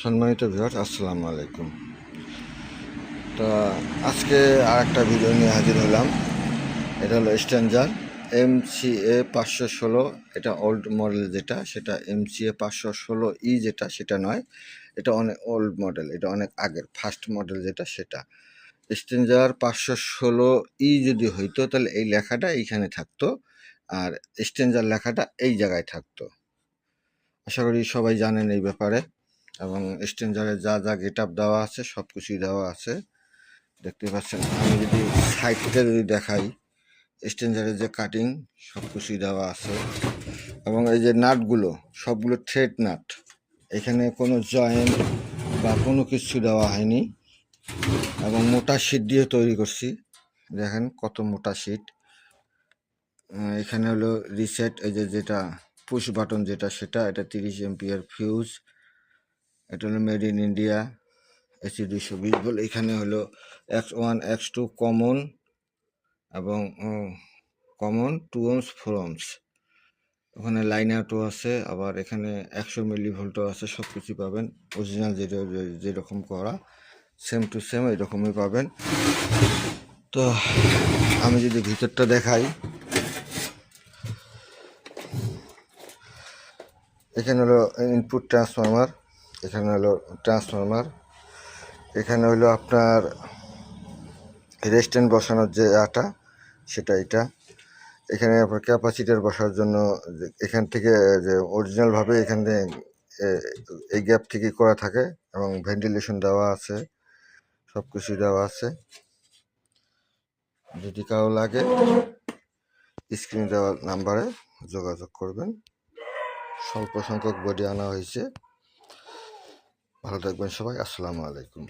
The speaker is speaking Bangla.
সম্মানিত ভিউয়ার্স, আসসালামু আলাইকুম। তো আজকে আর একটা ভিডিও নিয়ে হাজির হলাম। এটা হলো স্ট্যান্ডার্ড MCA 516। এটা ওল্ড মডেল, যেটা সেটা MCA 516E, যেটা সেটা নয়, এটা অনেক ওল্ড মডেল, এটা অনেক আগের ফার্স্ট মডেল যেটা সেটা। স্ট্যান্ডার্ড 516E যদি হইতো তাহলে এই লেখাটা এইখানে থাকতো, আর স্ট্যান্ডার্ড লেখাটা এই জায়গায় থাকতো। আশা করি সবাই জানেন এই ব্যাপারে। এবং স্ট্রেঞ্জারে যা যা গেট আপ দেওয়া আছে সব কিছুই দেওয়া আছে, দেখতে পাচ্ছেন। আমি যদি সাইডটা যদি দেখাই, স্ট্রেঞ্জারের যে কাটিং সব কিছুই দেওয়া আছে। এবং এই যে নাটগুলো সবগুলো থ্রেড নাট, এখানে কোনো জয়েন্ট বা কোনো কিছু দেওয়া হয়নি। এবং মোটা শিট দিয়ে তৈরি করছি, দেখেন কত মোটা শিট। এখানে হলো রিসেট, এই যে যেটা পুশ বাটন যেটা সেটা, এটা 30 এমপিয়ার ফিউজ। এটা হলো made in India, AC 220 volt. এখানে হলো X1 X2 কমন এবং কমন 2 ohms 4 ohms। ওখানে লাইন আউটও আছে, আবার এখানে 100 মিলি ভোল্টও আছে। সব কিছু পাবেন অরিজিনাল, যেরকম করা সেম টু সেম এরকমই পাবেন। তো আমি যদি ভিতরটা দেখাই, এখানে হলো ইনপুট ট্রান্সফরমার, এখানে হলো ট্রান্সফরমার, এখানে হলো আপনার রেস্ট্যান্ট বসানোর যে আটা সেটা এটা। এখানে আপনার ক্যাপাসিটার বসার জন্য এখান থেকে যে অরিজিনালভাবে এখানে এই গ্যাপ থেকে করা থাকে, এবং ভেন্টিলেশন দেওয়া আছে, সব কিছু দেওয়া আছে। যদি কারো লাগে স্ক্রিনে দেওয়া নাম্বারে যোগাযোগ করবেন। স্বল্প সংখ্যক বডি আনা হয়েছে। ভালো থাকবেন সবাই, আসসালামু আলাইকুম।